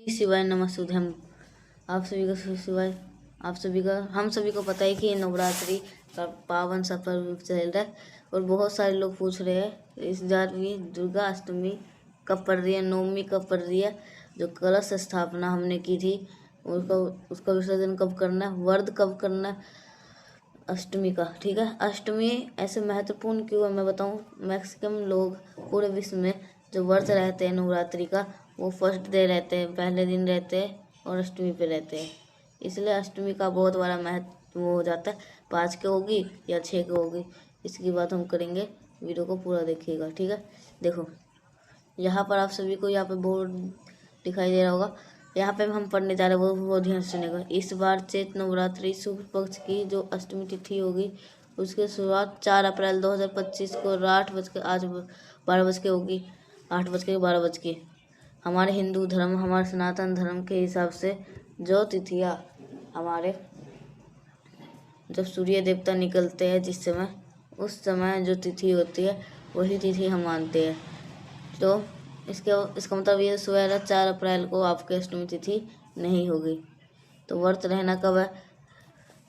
शिवाय नमस्तुभ्यम। आप सभी का शिवाय हम सभी को पता है कि नवरात्रि का पावन सा पर्व चल रहा है और बहुत सारे लोग पूछ रहे हैं इस बार भी दुर्गा अष्टमी कब पड़ रही है, नवमी कब पड़ रही है, जो कलश स्थापना हमने की थी उसका विसर्जन कब करना है, व्रत कब करना है अष्टमी का। ठीक है, अष्टमी ऐसे महत्वपूर्ण क्यों है मैं बताऊं। मैक्सिमम लोग पूरे विश्व में जो व्रत रहते हैं नवरात्रि का वो फर्स्ट डे रहते हैं, पहले दिन रहते हैं और अष्टमी पे रहते हैं। इसलिए अष्टमी का बहुत बड़ा महत्व हो जाता है। 5 के होगी या 6 के होगी, इसकी बात हम करेंगे। वीडियो को पूरा देखिएगा। ठीक है, देखो यहाँ पर आप सभी को यहाँ पे बोर्ड दिखाई दे रहा होगा। यहाँ पे हम पढ़ने जा रहे हैं, वो ध्यान से सुनेगा। इस बार चैत्र नवरात्रि शुक्ल पक्ष की जो अष्टमी तिथि होगी उसकी शुरुआत 4 अप्रैल 2025 को 8:12 होगी। 8:12 हमारे हिंदू धर्म, हमारे सनातन धर्म के हिसाब से जो तिथियाँ हमारे जब सूर्य देवता निकलते हैं जिस समय, उस समय जो तिथि होती है वही तिथि हम मानते हैं। तो इसका मतलब ये सुबह 4 अप्रैल को आपकी अष्टमी तिथि नहीं होगी। तो व्रत रहना कब है?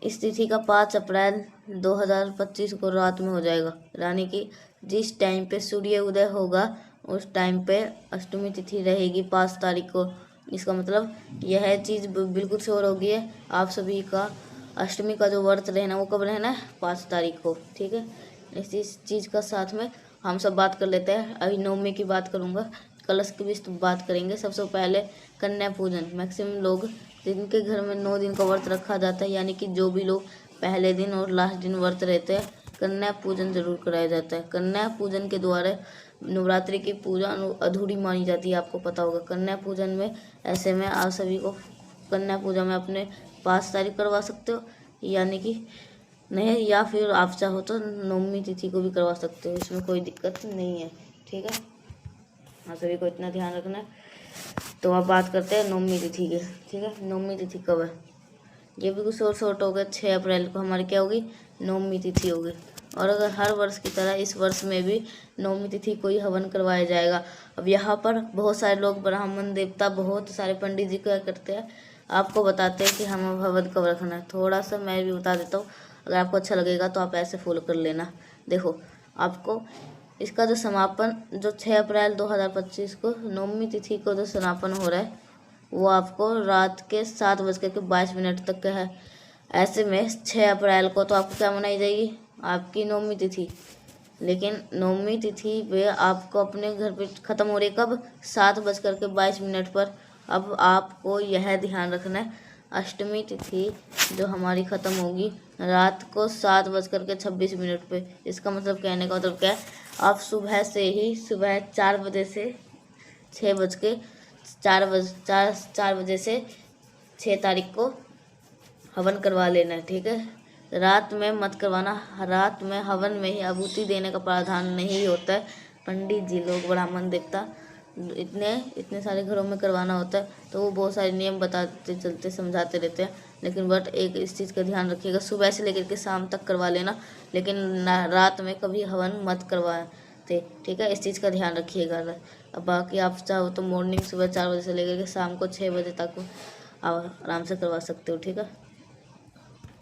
इस तिथि का 5 अप्रैल 2025 को रात में हो जाएगा, यानी कि जिस टाइम पे सूर्य उदय होगा उस टाइम पे अष्टमी तिथि रहेगी 5 तारीख को। इसका मतलब यह चीज़ बिल्कुल श्योर होगी है आप सभी का। अष्टमी का जो व्रत रहना वो कब रहना है? 5 तारीख को। ठीक है, इस चीज़ का साथ में हम सब बात कर लेते हैं। अभी नवमी की बात करूँगा, कलश की भी बात करेंगे। सबसे पहले कन्या पूजन। मैक्सिमम लोग जिनके घर में 9 दिन का व्रत रखा जाता है, यानी कि जो भी लोग पहले दिन और लास्ट दिन व्रत रहते हैं, कन्या पूजन जरूर कराया जाता है। कन्या पूजन के द्वारा नवरात्रि की पूजा अधूरी मानी जाती है, आपको पता होगा। कन्या पूजन में ऐसे में आप सभी को कन्या पूजा में अपने 5 तारीख करवा सकते हो, यानी कि नहीं, या फिर आप चाहो तो नवमी तिथि को भी करवा सकते हो, इसमें कोई दिक्कत नहीं है। ठीक है, आप सभी को इतना ध्यान रखना है। तो अब बात करते हैं नवमी तिथि के। ठीक है, नवमी तिथि कब है? ये भी कुछ शॉर्ट हो गया। 6 अप्रैल को हमारी क्या होगी? नवमी तिथि होगी। और अगर हर वर्ष की तरह इस वर्ष में भी नवमी तिथि को ही हवन करवाया जाएगा। अब यहाँ पर बहुत सारे लोग, ब्राह्मण देवता, बहुत सारे पंडित जी क्या करते हैं, आपको बताते हैं कि हमें हवन कब रखना है। थोड़ा सा मैं भी बता देता हूँ, अगर आपको अच्छा लगेगा तो आप ऐसे फॉलो कर लेना। देखो, आपको इसका जो समापन जो 6 अप्रैल 2025 को नवमी तिथि को जो समापन हो रहा है वो आपको रात के 7:22 तक का है। ऐसे में 6 अप्रैल को तो आपको क्या मनाई जाएगी? आपकी नवमी तिथि। लेकिन नवमी तिथि पे आपको अपने घर पे ख़त्म हो रही है कब? 7:22 पर। अब आपको यह ध्यान रखना है, अष्टमी तिथि जो हमारी ख़त्म होगी रात को 7:26 पे। इसका मतलब कहने का मतलब क्या है, आप सुबह से ही सुबह 4 बजे से 4 बजे से 6 तारीख को हवन करवा लेना है। ठीक है, रात में मत करवाना। रात में हवन में ही आहुति देने का प्रावधान नहीं होता है। पंडित जी लोग, ब्राह्मण देवता, इतने सारे घरों में करवाना होता है, तो वो बहुत सारे नियम बताते चलते समझाते रहते हैं। लेकिन बट एक इस चीज़ का ध्यान रखिएगा, सुबह से लेकर के शाम तक करवा लेना, लेकिन रात में कभी हवन मत करवाते। ठीक है, इस चीज़ का ध्यान रखिएगा। अब बाकी आप चाहो तो मॉर्निंग सुबह 4 बजे से लेकर के शाम को 6 बजे तक आप आराम से करवा सकते हो। ठीक है,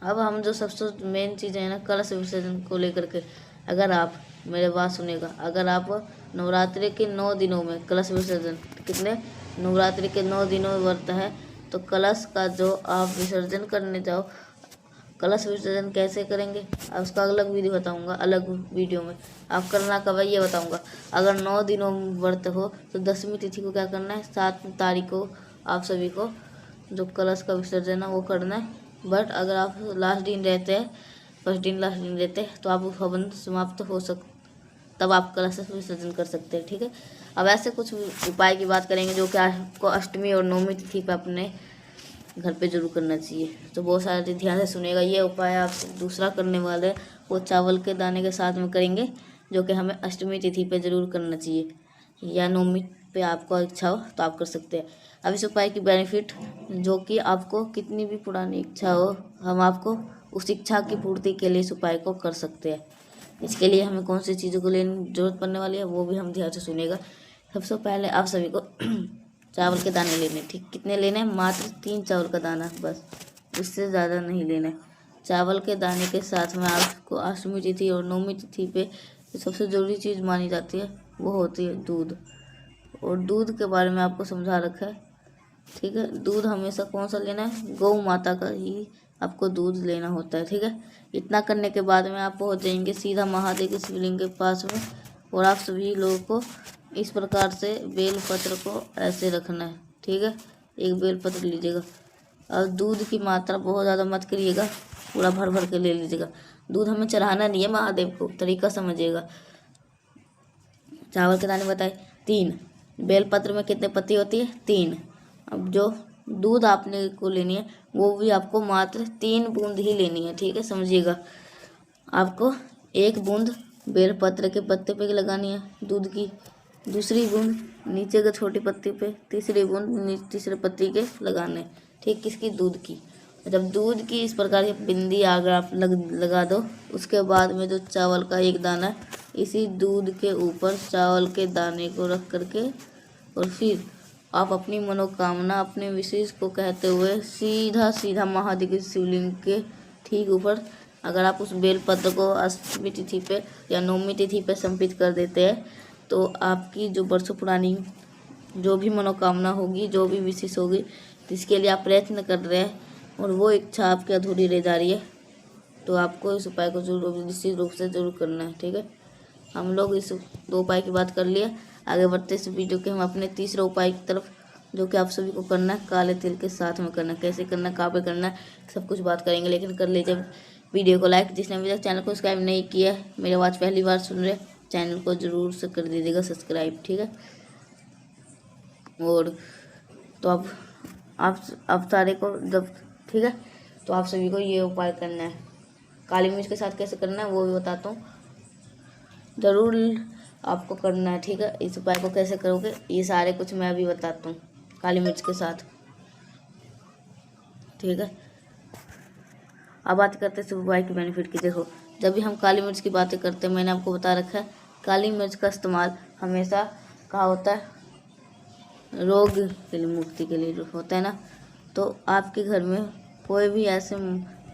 अब हम जो सबसे मेन चीज़ है ना, कलश विसर्जन को लेकर के, अगर आप मेरे बात सुनेगा, अगर आप नवरात्रि के 9 दिनों में कलश विसर्जन, कितने? नवरात्रि के 9 दिनों में व्रत है, तो कलश का जो आप विसर्जन करने जाओ, कलश विसर्जन कैसे करेंगे उसका अलग वीडियो बताऊंगा, अलग वीडियो में। आप करना कब है ये बताऊंगा। अगर 9 दिनों व्रत हो तो 10वीं तिथि को क्या करना है? 7 तारीख को आप सभी को जो कलश का विसर्जन है वो करना है। बट अगर आप लास्ट दिन रहते हैं, फर्स्ट दिन लास्ट दिन रहते हैं, तो आप हवन समाप्त हो तब आप कलश विसर्जन कर सकते हैं। ठीक है, अब ऐसे कुछ उपाय की बात करेंगे जो कि आपको अष्टमी और नवमी तिथि पर अपने घर पे जरूर करना चाहिए। तो बहुत सारे ध्यान से सुनेगा। ये उपाय आप दूसरा करने वाले वो चावल के दाने के साथ में करेंगे, जो कि हमें अष्टमी तिथि पे जरूर करना चाहिए, या नवमी पे आपको इच्छा हो तो आप कर सकते हैं। अब इस उपाय की बेनिफिट, जो कि आपको कितनी भी पुरानी इच्छा हो, हम आपको उस इच्छा की पूर्ति के लिए इस उपाय को कर सकते हैं। इसके लिए हमें कौन सी चीज़ों को लेने जरूरत पड़ने वाली है वो भी हम ध्यान से सुनेगा। सबसे पहले आप सभी को चावल के दाने लेने, ठीक। कितने लेने हैं? मात्र 3 चावल का दाना, बस, इससे ज़्यादा नहीं लेना है। चावल के दाने के साथ में आपको अष्टमी तिथि और नवमी तिथि पे सबसे ज़रूरी चीज़ मानी जाती है, वो होती है दूध। और दूध के बारे में आपको समझा रखा है, ठीक है। दूध हमेशा कौन सा लेना है? गौ माता का ही आपको दूध लेना होता है, ठीक है। इतना करने के बाद में आप पहुंच जाएंगे सीधा महादेव के शिवलिंग के पास में। और आप सभी लोगों को इस प्रकार से बेलपत्र को ऐसे रखना है, ठीक है। एक बेलपत्र लीजिएगा और दूध की मात्रा बहुत ज़्यादा मत करिएगा, पूरा भर भर के ले लीजिएगा। दूध हमें चढ़ाना नहीं है महादेव को, तरीका समझिएगा। चावल के दाने बताए 3, बेलपत्र में कितने पत्ती होती है? 3। अब जो दूध आपने को लेनी है वो भी आपको मात्र 3 बूंद ही लेनी है, ठीक है, समझिएगा। आपको 1 बूंद बेलपत्र के पत्ते पे लगानी है दूध की, दूसरी बूंद नीचे के छोटी पत्ती पे, तीसरी बूंद तीसरे पत्ती के लगाने, ठीक। किसकी? दूध की। जब दूध की इस प्रकार की बिंदी अगर आप लगा दो, उसके बाद में जो चावल का एक दाना है, इसी दूध के ऊपर चावल के दाने को रख करके और फिर आप अपनी मनोकामना, अपने विशेष को कहते हुए सीधा सीधा महादेव के शिवलिंग के ठीक ऊपर, अगर आप उस बेलपत्र को अष्टमी तिथि पे या नवमी तिथि पे समर्पित कर देते हैं, तो आपकी जो वर्षों पुरानी जो भी मनोकामना होगी, जो भी विशेष होगी, जिसके लिए आप प्रयत्न कर रहे हैं और वो इच्छा आपकी अधूरी रह जा रही है, तो आपको इस उपाय को जरूर निश्चित रूप से जरूर करना है, ठीक है। हम लोग इस 2 उपाय की बात कर लिए। आगे बढ़ते इस वीडियो के हम अपने तीसरे उपाय की तरफ, जो कि आप सभी को करना है, काले तिल के साथ में करना है। कैसे करना है, कहाँ पे करना है, सब कुछ बात करेंगे। लेकिन कर लीजिए वीडियो को लाइक, जिसने अभी तक चैनल को सब्सक्राइब नहीं किया है, मेरी आवाज़ पहली बार सुन रहे, चैनल को जरूर से कर दीजिएगा सब्सक्राइब, ठीक है। और तो आप सारे को जब, ठीक है, तो आप सभी को ये उपाय करना है। काली मिर्च के साथ कैसे करना है वो भी बताता हूँ, ज़रूर आपको करना है, ठीक है। इस उपाय को कैसे करोगे ये सारे कुछ मैं अभी बताता हूँ काली मिर्च के साथ, ठीक है। अब बात करते हैं इस उपाय की बेनिफिट की। देखो, जब भी हम काली मिर्च की बातें करते हैं, मैंने आपको बता रखा है, काली मिर्च का इस्तेमाल हमेशा कहाँ होता है? रोग के लिए, मुक्ति के लिए होता है ना। तो आपके घर में कोई भी ऐसे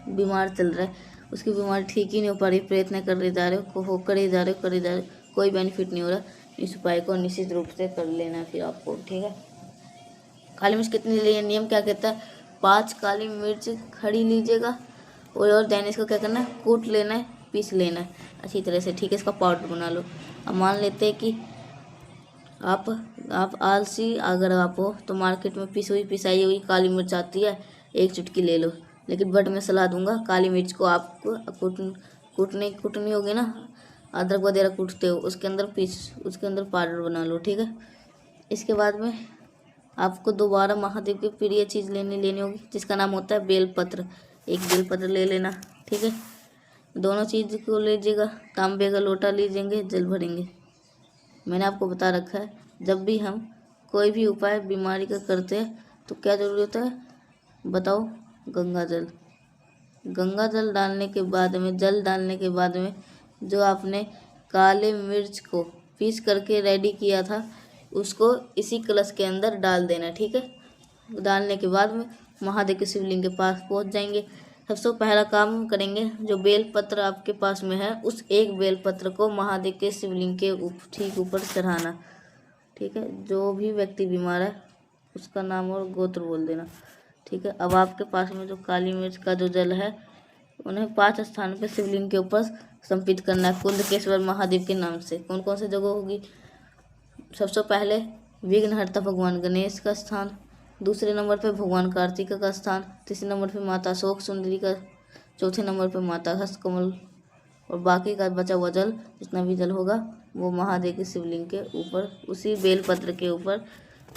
बीमार चल रहा है, उसकी बीमारी ठीक ही नहीं हो पा रही, प्रयत्न कर रहे जा रहे हो, करे जा रहे हो, कोई बेनिफिट नहीं हो रहा, इस उपाय को निश्चित रूप से कर लेना फिर आपको, ठीक है। काली मिर्च कितनी लिए? नियम क्या कहता है? 5 काली मिर्च खड़ी लीजिएगा और देन इसको क्या करना है? कूट लेना है, पीस लेना है अच्छी तरह से, ठीक है। इसका पाउडर बना लो। अब मान लेते हैं कि आप आलसी अगर आप हो, तो मार्केट में पिसाई हुई काली मिर्च आती है, 1 चुटकी ले लो। लेकिन बट मैं सलाह दूंगा, काली मिर्च को आपको कुटनी होगी ना, अदरक वगैरह कूटते हो, उसके अंदर पाउडर बना लो, ठीक है। इसके बाद में आपको दोबारा महादेव की प्रिय चीज़ लेनी होगी, जिसका नाम होता है बेलपत्र। एक बेलपत्र ले लेना, ठीक है। दोनों चीज़ को लीजिएगा, तांबे का लोटा लीजिएंगे, जल भरेंगे। मैंने आपको बता रखा है, जब भी हम कोई भी उपाय बीमारी का करते हैं तो क्या जरूरी होता है बताओ? गंगा जल डालने के बाद में, जल डालने के बाद में जो आपने काले मिर्च को पीस करके रेडी किया था, उसको इसी कलश के अंदर डाल देना, ठीक है। डालने के बाद में महादेव के शिवलिंग के पास पहुंच जाएंगे। सबसे पहला काम करेंगे, जो बेलपत्र आपके पास में है, उस एक बेलपत्र को महादेव के शिवलिंग के ठीक ऊपर चढ़ाना, ठीक है। जो भी व्यक्ति बीमार है उसका नाम और गोत्र बोल देना, ठीक है। अब आपके पास में जो काली मिर्च का जो जल है, उन्हें 5 स्थान पर शिवलिंग के ऊपर समर्पित करना है कुंदकेश्वर महादेव के नाम से। कौन कौन सी जगह होगी? सबसे पहले विघ्नहर्ता भगवान गणेश का स्थान, दूसरे नंबर पे भगवान कार्तिक का स्थान, तीसरे नंबर पे माता शोक सुंदरी का, चौथे नंबर पे माता हस्तकमल, और बाकी का बचा हुआ जल, जितना भी जल होगा, वो महादेव के शिवलिंग के ऊपर, उसी बेलपत्र के ऊपर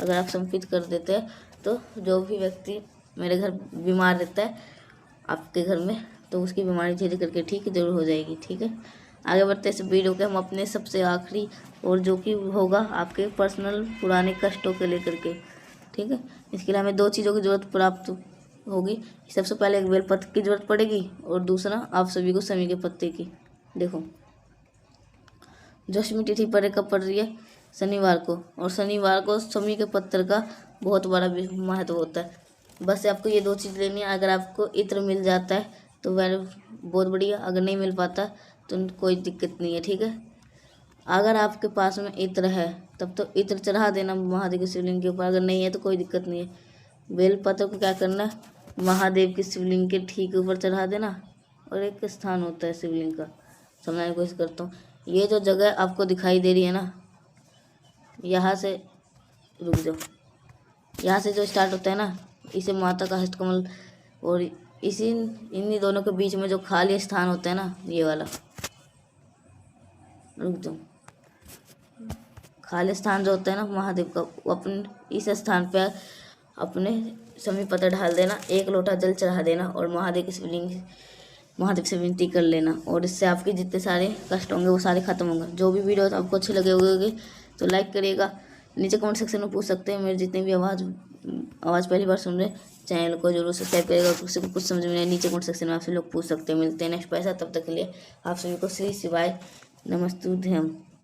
अगर आप समर्पित कर देते हैं, तो जो भी व्यक्ति मेरे घर बीमार रहता है आपके घर में, तो उसकी बीमारी धीरे करके ठीक जरूर हो जाएगी, ठीक है। आगे बढ़ते इस वीडियो के हम अपने सबसे आखिरी, और जो कि होगा आपके पर्सनल पुराने कष्टों के लेकर के, ठीक है। इसके लिए हमें 2 चीज़ों की ज़रूरत प्राप्त होगी। सबसे पहले एक बेलपत्र की ज़रूरत पड़ेगी और दूसरा आप सभी को समी के पत्ते की। देखो, जो अष्टमी तिथि पर कब पड़ रही है? शनिवार को, और शनिवार को समी के पत्तर का बहुत बड़ा महत्व होता है। बस आपको ये 2 चीज़ लेनी है। अगर आपको इत्र मिल जाता है तो वह बहुत बढ़िया, अगर नहीं मिल पाता तो कोई दिक्कत नहीं है, ठीक है। अगर आपके पास में इत्र है तब तो इत्र चढ़ा देना महादेव के शिवलिंग के ऊपर, अगर नहीं है तो कोई दिक्कत नहीं है। बेलपत्र को क्या करना है, महादेव के शिवलिंग के ठीक ऊपर चढ़ा देना। और एक स्थान होता है शिवलिंग का, समझाने की कोशिश करता हूँ। ये जो जगह आपको दिखाई दे रही है ना, यहाँ से रुक जाओ, यहाँ से जो स्टार्ट होता है ना, इसे माता का हस्तकमल, और इन्हीं दोनों के बीच में जो खाली स्थान होता है ना, ये वाला, रुक जाओ, खाली स्थान जो होता है ना महादेव का, वो अपने इस स्थान पे अपने समी पत्र ढाल देना, 1 लोटा जल चढ़ा देना और महादेव से विनती कर लेना। और इससे आपके जितने सारे कष्ट होंगे वो सारे खत्म होंगे। जो भी वीडियो आपको अच्छे लगे होंगे तो लाइक करिएगा, नीचे कमेंट सेक्शन में पूछ सकते हैं। मेरे जितने भी आवाज़ पहली बार सुन रहे, चैनल को जरूर सब्सक्राइब करिएगा। किसी को कुछ समझ में नहीं, नीचे कमेंट सेक्शन में आपसे लोग पूछ सकते हैं। मिलते हैं नेक्स्ट पैसा, तब तक के लिए आप सभी को श्री शिवाय नमस्तुभ्यम।